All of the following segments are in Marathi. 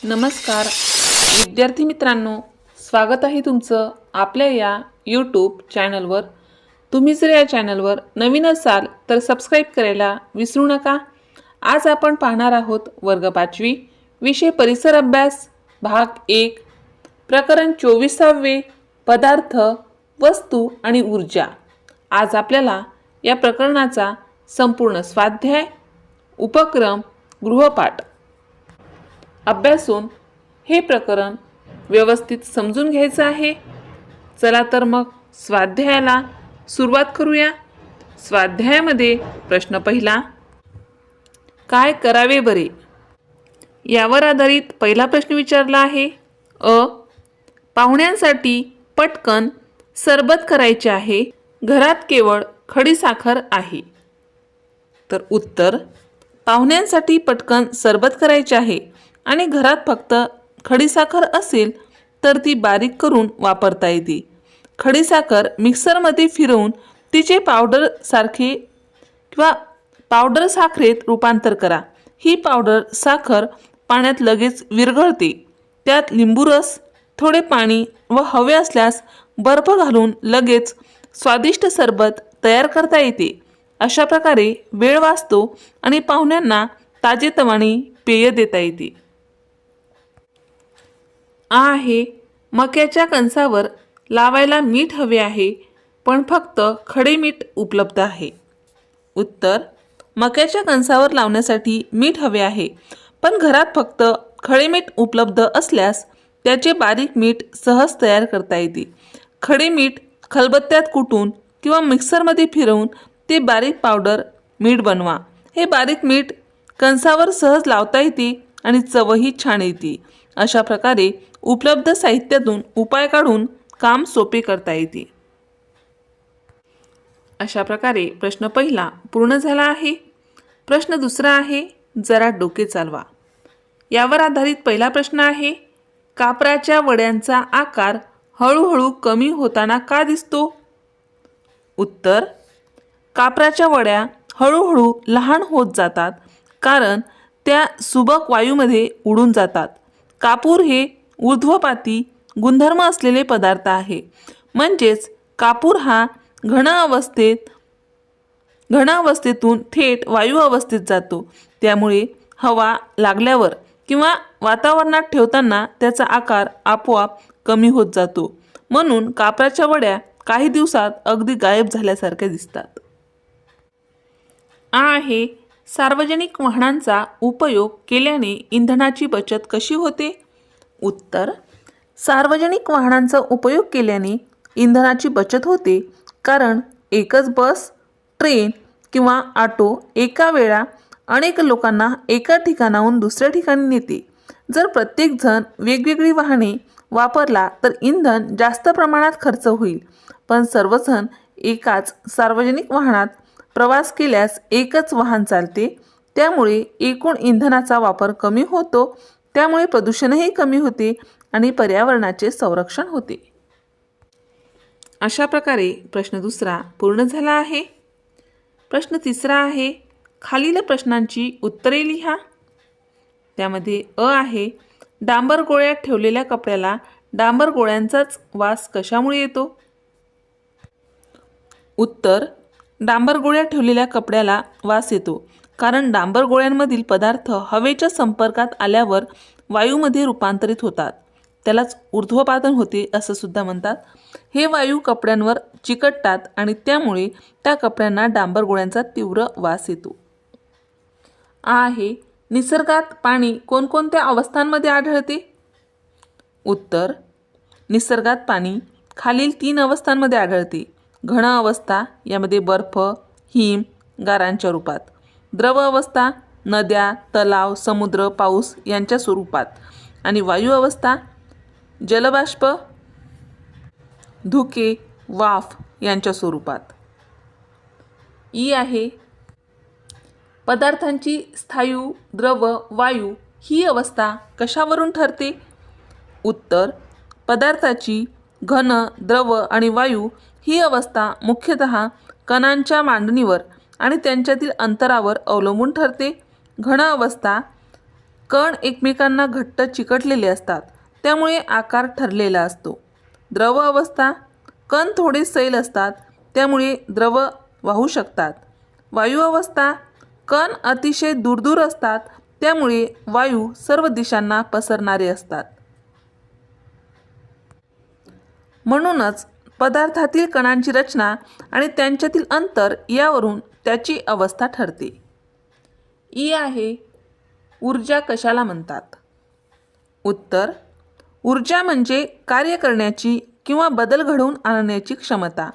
नमस्कार विद्यार्थी मित्रांनो, स्वागत आहे तुमचं आपल्या या यूट्यूब चॅनलवर। तुम्ही जर या चॅनलवर नवीन असाल तर सबस्क्राईब करायला विसरू नका। आज आपण पाहणार आहोत वर्ग 5वी विषय परिसर अभ्यास भाग 1 प्रकरण 24वे पदार्थ वस्तू आणि ऊर्जा। आज आपल्याला या प्रकरणाचा संपूर्ण स्वाध्याय उपक्रम गृहपाठ अभ्यासून हे प्रकरण व्यवस्थित समजून घ्यायचं आहे। चला तर मग स्वाध्यायाला सुरुवात करूया। स्वाध्यायामध्ये प्रश्न पहिला, काय करावे बरे? यावर आधारित पहिला प्रश्न विचारला आहे। पाहुण्यांसाठी पटकन सरबत करायचे आहे, घरात केवळ खडीसाखर आहे। तर उत्तर, पाहुण्यांसाठी पटकन सरबत करायचे आहे आणि घरात फक्त खडीसाखर असेल तर ती बारीक करून वापरता येते। खडीसाखर मिक्सरमध्ये फिरवून तिचे पावडर साखरेत रूपांतर करा। ही पावडर साखर पाण्यात लगेच विरघळते। त्यात लिंबू रस, थोडे पाणी व हवे असल्यास बर्फ घालून लगेच स्वादिष्ट सरबत तयार करता येते। अशा प्रकारे वेळ वाचतो आणि पाहुण्यांना ताजेतवाने पेय देता येते। आहे, मक्याच्या कणसावर लावायला मीठ हवे आहे पण फक्त खडे मीठ उपलब्ध आहे। उत्तर, मक्याच्या कणसावर लावण्यासाठी मीठ हवे आहे पण घरात फक्त खडे मीठ उपलब्ध असल्यास त्याचे बारीक मीठ सहज तयार करता येते। खडे मीठ खलबत्त्यात कुटून किंवा मिक्सरमध्ये फिरवून ते बारीक पावडर मीठ बनवा। हे बारीक मीठ कणसावर सहज लावता येते आणि चवही छान येते। अशा प्रकारे उपलब्ध साहित्यातून उपाय काढून काम सोपे करता येते। अशा प्रकारे प्रश्न पहिला पूर्ण झाला आहे। प्रश्न दुसरा आहे, जरा डोके चालवा। यावर आधारित पहिला प्रश्न आहे, कापराच्या वड्यांचा आकार हळूहळू कमी होताना का दिसतो? उत्तर, कापराच्या वड्या हळूहळू लहान होत जातात कारण त्या सुबक वायूमध्ये उडून जातात। कापूर हे ऊर्ध्वपाती गुणधर्म असलेले पदार्थ आहे, म्हणजेच कापूर हा घन अवस्थेतून थेट वायू अवस्थेत जातो। त्यामुळे हवा लागल्यावर किंवा वातावरणात ठेवताना त्याचा आकार आपोआप कमी होत जातो। म्हणून कापराच्या वड्या काही दिवसात अगदी गायब झाल्यासारख्या दिसतात। आहे, सार्वजनिक वाहनांचा उपयोग केल्याने इंधनाची बचत कशी होते? उत्तर, सार्वजनिक वाहनांचा उपयोग केल्याने इंधनाची बचत होते कारण एकच बस, ट्रेन किंवा ऑटो एका वेळा अनेक लोकांना एका ठिकाणाहून दुसऱ्या ठिकाणी नेते। जर प्रत्येक जण वेगवेगळी वाहने वापरला तर इंधन जास्त प्रमाणात खर्च होईल, पण सर्वजण एकाच सार्वजनिक वाहनात प्रवास केल्यास एकच वाहन चालते, त्यामुळे एकूण इंधनाचा वापर कमी होतो। त्यामुळे प्रदूषणही कमी होते आणि पर्यावरणाचे संरक्षण होते। अशा प्रकारे प्रश्न दुसरा पूर्ण झाला आहे। प्रश्न तिसरा आहे, खालील प्रश्नांची उत्तरे लिहा। त्यामध्ये आहे, डांबर गोळ्यात ठेवलेल्या कपड्याला डांबर गोळ्यांचाच वास कशामुळे येतो? उत्तर, डांबर गोळ्यात ठेवलेल्या कपड्याला वास येतो कारण डांबर गोळ्यांमधील पदार्थ हवेच्या संपर्कात आल्यावर वायूमध्ये रूपांतरित होतात। त्यालाच ऊर्ध्वपातन होते असं सुद्धा म्हणतात। हे वायू कपड्यांवर चिकटतात आणि त्यामुळे त्या कपड्यांना डांबर गोळ्यांचा तीव्र वास येतो। आहे, निसर्गात पाणी कोणकोणत्या अवस्थांमध्ये आढळते? उत्तर, निसर्गात पाणी खालील 3 अवस्थांमध्ये आढळते। घन अवस्था, यामध्ये बर्फ, हिम, गारांच्या रूपात। द्रव अवस्था, नद्या, तलाव, समुद्र, पाऊस यांच्या स्वरूपात। आणि वायू अवस्था, जलबाष्प, धुके, वाफ यांच्या स्वरूपात। आहे, पदार्थांची स्थायू, द्रव, वायू ही अवस्था कशावरून ठरते? उत्तर, पदार्थाची घन, द्रव आणि वायू ही अवस्था मुख्यतः कणांच्या मांडणीवर आणि त्यांच्यातील अंतरावर अवलंबून ठरते। घन अवस्था कण एकमेकांना घट्ट चिकटलेले असतात, त्यामुळे आकार ठरलेला असतो. द्रव अवस्था, कण थोडे सैल असतात, त्यामुळे द्रव वाहू शकतात. वायू अवस्था, कण अतिशय दूर असतात, त्यामुळे वायू सर्व दिशांना पसरणारे असतात. म्हणूनच पदार्थातील कणांची रचना आणि त्यांच्यातील अंतर यावरून त्याची अवस्था ठरते. ई आहे, ऊर्जा कशाला म्हणतात? उत्तर, ऊर्जा म्हणजे कार्य करण्याची किंवा बदल घडवून आणण्याची क्षमता.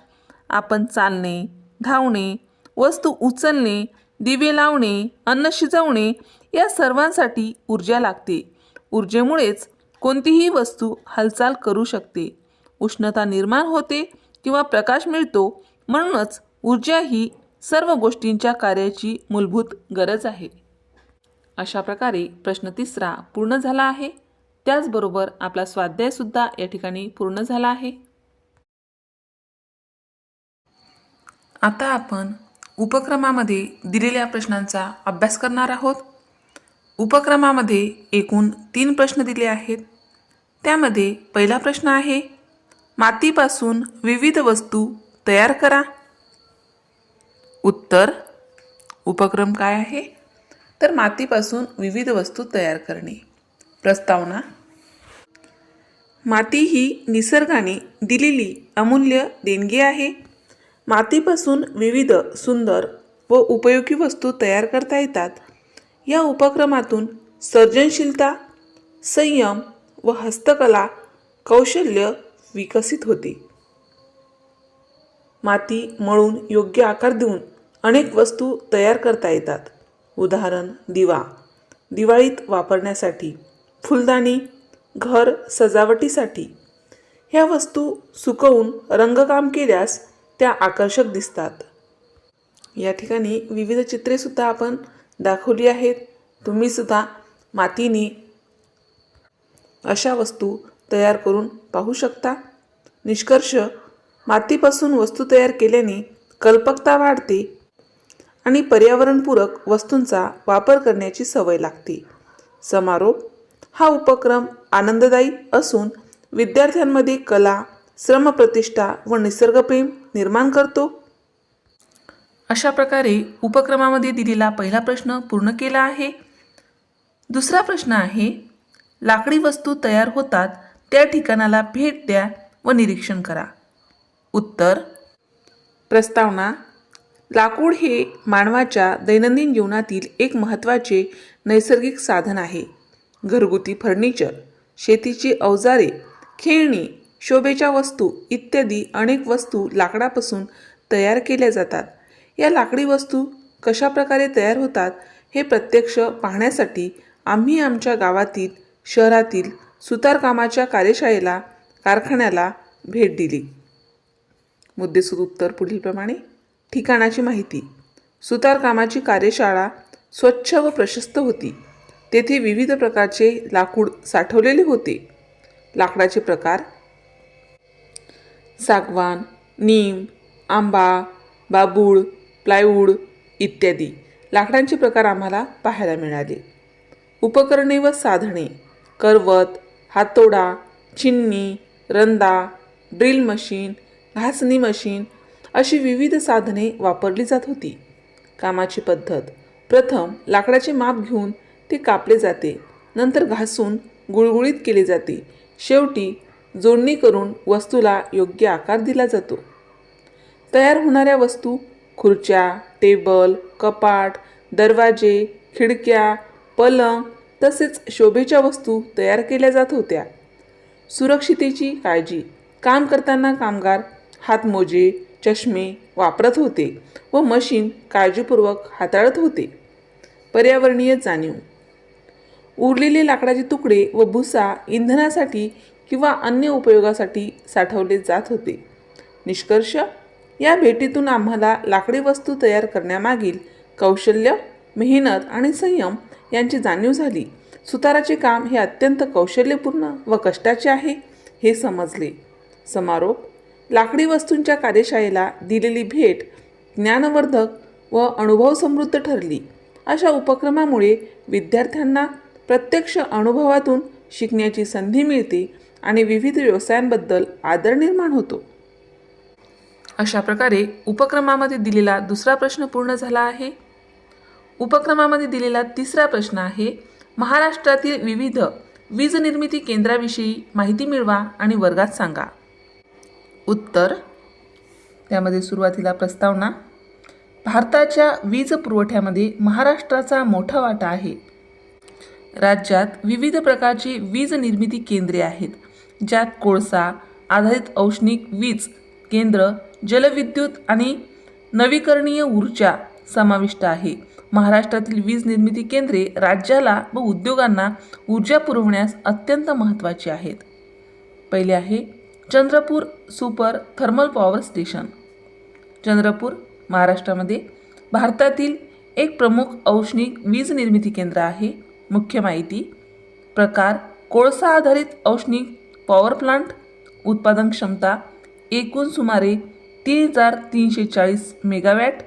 आपण चालणे, धावणे, वस्तू उचलणे, दिवे लावणे, अन्न शिजवणे या सर्वांसाठी ऊर्जा लागते. ऊर्जेमुळेच कोणतीही वस्तू हालचाल करू शकते, उष्णता निर्माण होते किंवा प्रकाश मिळतो. म्हणूनच ऊर्जा ही सर्व गोष्टींच्या कार्याची मूलभूत गरज आहे. अशा प्रकारे प्रश्न 3 पूर्ण झाला आहे. त्याचबरोबर आपला स्वाध्यायसुद्धा या ठिकाणी पूर्ण झाला आहे. आता आपण उपक्रमामध्ये दिलेल्या प्रश्नांचा अभ्यास करणार आहोत. उपक्रमामध्ये एकूण 3 प्रश्न दिले आहेत. त्यामध्ये पहिला प्रश्न आहे, मातीपासून विविध वस्तू तयार करा. उत्तर, उपक्रम काय आहे? तर मातीपासून विविध वस्तू तयार करणे. प्रस्तावना, माती ही निसर्गाने दिलेली अमूल्य देणगी आहे. मातीपासून विविध सुंदर व उपयोगी वस्तू तयार करता येतात. या उपक्रमातून सर्जनशीलता, संयम व हस्तकला कौशल्य विकसित होते. माती मळून योग्य आकार देऊन अनेक वस्तू तयार करता येतात. उदाहरण, दिवा, दिवाळीत वापरण्यासाठी, फुलदाणी, घर सजावटीसाठी. ह्या वस्तू सुकवून रंगकाम केल्यास त्या आकर्षक दिसतात. या ठिकाणी विविध चित्रेसुद्धा आपण दाखवली आहेत. तुम्हीसुद्धा मातीने अशा वस्तू तयार करून पाहू शकता. निष्कर्ष, मातीपासून वस्तू तयार केल्याने कल्पकता वाढते आणि पर्यावरणपूरक वस्तूंचा वापर करण्याची सवय लागते. समारोप, हा उपक्रम आनंददायी असून विद्यार्थ्यांमध्ये कला, श्रमप्रतिष्ठा व निसर्गप्रेम निर्माण करतो. अशा प्रकारे उपक्रमामध्ये दिलेला पहिला प्रश्न पूर्ण केला आहे. दुसरा प्रश्न आहे, लाकडी वस्तू तयार होतात त्या ठिकाणाला भेट द्या व निरीक्षण करा. उत्तर, प्रस्तावना, लाकूड हे मानवाच्या दैनंदिन जीवनातील एक महत्त्वाचे नैसर्गिक साधन आहे. घरगुती फर्निचर, शेतीची अवजारे, खेळणी, शोभेच्या वस्तू इत्यादी अनेक वस्तू लाकडापासून तयार केल्या जातात. या लाकडी वस्तू कशा प्रकारे तयार होतात हे प्रत्यक्ष पाहण्यासाठी आम्ही आमच्या गावातील, शहरातील सुतारकामाच्या कार्यशाळेला, कारखान्याला भेट दिली. मुद्देसूद उत्तर पुढीलप्रमाणे. ठिकाणाची माहिती. सुतारकामाची कार्यशाळा स्वच्छ व प्रशस्त होती. तेथे विविध प्रकारचे लाकूड साठवलेले होते. लाकडाचे प्रकार: सागवान, नीम, आंबा, बाभूळ, प्लायवूड इत्यादी लाकडांचे प्रकार आम्हाला पाहायला मिळाले. उपकरणे व साधने: करवत, हातोडा, छिन्नी, रंदा, ड्रिल मशीन, घासणी मशीन अशी विविध साधने वापरली जात होती. कामाची पद्धत: प्रथम लाकडाचे माप घेऊन ते कापले जाते, नंतर घासून गुळगुळीत केले जाते, शेवटी जोडणी करून वस्तूला योग्य आकार दिला जातो. तयार होणाऱ्या वस्तू: खुर्च्या, टेबल, कपाट, दरवाजे, खिडक्या, पलंग तसेच शोभेच्या वस्तू तयार केल्या जात होत्या. सुरक्षितेची काळजी: काम करताना कामगार हातमोजे, चष्मे वापरत होते व मशीन काळजीपूर्वक हाताळत होते. पर्यावरणीय जाणीव: उरलेले लाकडाचे तुकडे व भुसा इंधनासाठी किंवा अन्य उपयोगासाठी साठवले जात होते. निष्कर्ष: या भेटीतून आम्हाला लाकडी वस्तू तयार करण्यामागील कौशल्य, मेहनत आणि संयम यांची जाणीव झाली. सुताराचे काम हे अत्यंत कौशल्यपूर्ण व कष्टाचे आहे हे समजले. समारोप: लाकडी वस्तूंच्या कार्यशाळेला दिलेली भेट ज्ञानवर्धक व अनुभव समृद्ध ठरली. अशा उपक्रमामुळे विद्यार्थ्यांना प्रत्यक्ष अनुभवातून शिकण्याची संधी मिळते आणि विविध व्यवसायांबद्दल आदर निर्माण होतो. अशा प्रकारे उपक्रमामध्ये दिलेला दुसरा प्रश्न पूर्ण झाला आहे. उपक्रमामध्ये दिलेला तिसरा प्रश्न आहे, महाराष्ट्रातील विविध वीज निर्मिती केंद्राविषयी माहिती मिळवा आणि वर्गात सांगा. उत्तर, त्यामध्ये सुरुवातीला प्रस्तावना. भारताच्या वीज पुरवठ्यामध्ये महाराष्ट्राचा मोठा वाटा आहे. राज्यात विविध प्रकारची वीज निर्मिती केंद्रे आहेत, ज्यात कोळसा आधारित औष्णिक वीज केंद्र, जलविद्युत आणि नवीकरणीय ऊर्जा समाविष्ट आहे. महाराष्ट्रातील वीज निर्मिती केंद्रे राज्याला व उद्योगांना ऊर्जा पुरवण्यास अत्यंत महत्त्वाची आहेत. पहिले आहे Chandrapur super thermal power station. Chandrapur महाराष्ट्रामध्ये भारतातील एक प्रमुख औष्णिक वीज निर्मिती केंद्र आहे. मुख्य माहिती: प्रकार कोळसा आधारित औष्णिक पॉवर प्लांट, उत्पादन क्षमता एकूण सुमारे 3340 मेगावॅट,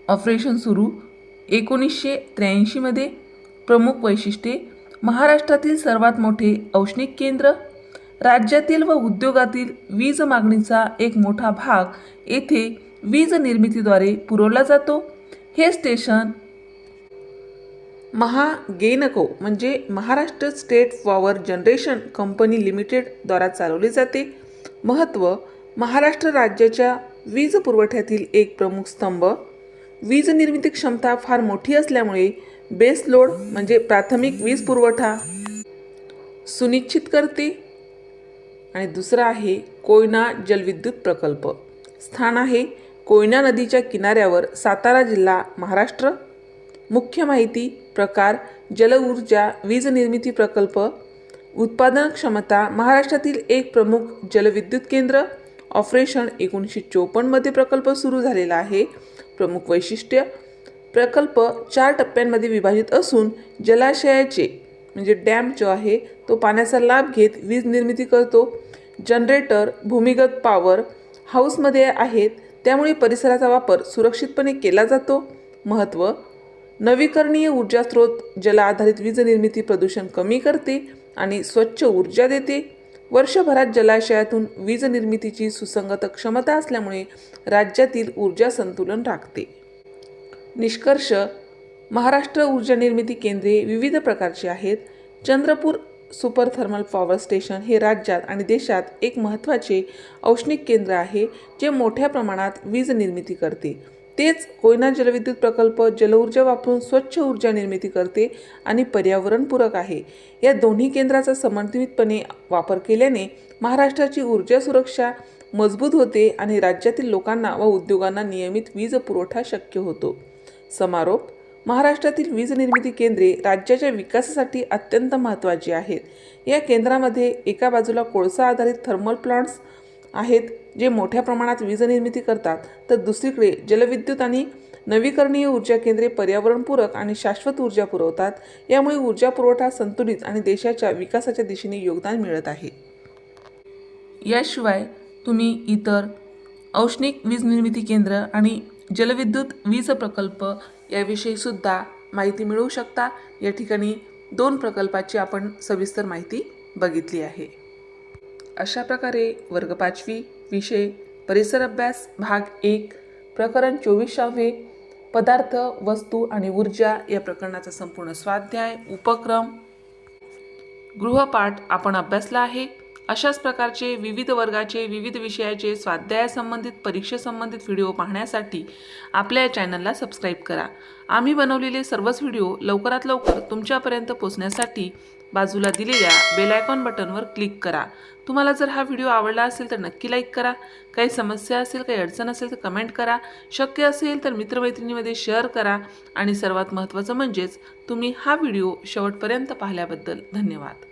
ऑपरेशन सुरू 1983 मध्ये. प्रमुख वैशिष्ट्ये: महाराष्ट्रातील सर्वात मोठे औष्णिक केंद्र, राज्यातील व उद्योगातील वीज मागणीचा एक मोठा भाग येथे वीज निर्मितीद्वारे पुरवला जातो. हे स्टेशन महागेनको म्हणजे Maharashtra state power generation company limited द्वारा चालवले जाते. महत्त्व: महाराष्ट्र राज्याच्या वीज पुरवठ्यातील एक प्रमुख स्तंभ. वीज निर्मिती क्षमता फार मोठी असल्यामुळे बेस लोड म्हणजे प्राथमिक वीज पुरवठा सुनिश्चित करते. आणि दुसरा आहे कोयना जलविद्युत प्रकल्प. स्थान आहे कोयना नदीच्या किनाऱ्यावर, सातारा जिल्हा, महाराष्ट्र. मुख्य माहिती: प्रकार जलऊर्जा वीज निर्मिती प्रकल्प, उत्पादन क्षमता महाराष्ट्रातील एक प्रमुख जलविद्युत केंद्र, ऑपरेशन 1954 मध्ये प्रकल्प सुरू झालेला आहे. प्रमुख वैशिष्ट्य: प्रकल्प 4 टप्प्यांमध्ये विभाजित असून जलाशयाचे म्हणजे डॅम जो आहे तो पाण्याचा लाभ घेत वीज निर्मिती करतो. जनरेटर भूमिगत पॉवर हाऊसमध्ये आहेत, त्यामुळे परिसराचा वापर सुरक्षितपणे केला जातो. महत्त्व: नवीकरणीय ऊर्जा स्रोत जल आधारित वीज निर्मिती प्रदूषण कमी करते आणि स्वच्छ ऊर्जा देते. वर्षभरात जलाशयातून वीज निर्मितीची सुसंगत क्षमता असल्यामुळे राज्यातील ऊर्जा संतुलन राखते. निष्कर्ष: महाराष्ट्र ऊर्जा निर्मिती केंद्रे विविध प्रकारची आहेत. Chandrapur super thermal power station हे राज्यात आणि देशात एक महत्त्वाचे औष्णिक केंद्र आहे, जे मोठ्या प्रमाणात वीज निर्मिती करते. तेच कोयना जलविद्युत प्रकल्प जलऊर्जा वापरून स्वच्छ ऊर्जा निर्मिती करते आणि पर्यावरणपूरक आहे. या दोन्ही केंद्राचा समन्वितपणे वापर केल्याने महाराष्ट्राची ऊर्जा सुरक्षा मजबूत होते आणि राज्यातील लोकांना व उद्योगांना नियमित वीज पुरवठा शक्य होतो. समारोप: महाराष्ट्रातील वीज निर्मिती केंद्रे राज्याच्या विकासासाठी अत्यंत महत्त्वाची आहेत. या केंद्रामध्ये एका बाजूला कोळसा आधारित थर्मल प्लांट्स आहेत, जे मोठ्या प्रमाणात वीज निर्मिती करतात, तर दुसरीकडे जलविद्युत आणि नवीकरणीय ऊर्जा केंद्रे पर्यावरणपूरक आणि शाश्वत ऊर्जा पुरवतात. यामुळे ऊर्जा पुरवठा संतुलित आणि देशाच्या विकासाच्या दिशेने योगदान मिळत आहे. याशिवाय तुम्ही इतर औष्णिक वीज निर्मिती केंद्र आणि जलविद्युत वीज प्रकल्प याविषयी सुद्धा माहिती मिळवू शकता. या ठिकाणी 2 प्रकल्पाची आपण सविस्तर माहिती बघितली आहे. अशा प्रकारे वर्ग 5वी विषय परिसर अभ्यास भाग 1 प्रकरण 24वे पदार्थ, वस्तू आणि ऊर्जा या प्रकरणाचा संपूर्ण स्वाध्याय, उपक्रम, गृहपाठ आपण अभ्यासला आहे. अशाच प्रकारचे विविध वर्गाचे विविध विषयाचे स्वाध्यायासंबंधित परीक्षेसंबंधित व्हिडिओ पाहण्यासाठी आपल्या चॅनलला सबस्क्राईब करा. आम्ही बनवलेले सर्वच व्हिडिओ लवकरात लवकर तुमच्यापर्यंत पोहोचण्यासाठी बाजूला दिलेल्या बेल आयकॉन बटनवर क्लिक करा. तुम्हाला जर हा व्हिडिओ आवडला असेल तर नक्की लाईक करा. काही समस्या असेल, काही अडचण असेल तर कमेंट करा. शक्य असेल तर मित्रमैत्रिणींमध्ये शेअर करा. आणि सर्वात महत्त्वाचं म्हणजेच तुम्ही हा व्हिडिओ शेवटपर्यंत पाहिल्याबद्दल धन्यवाद.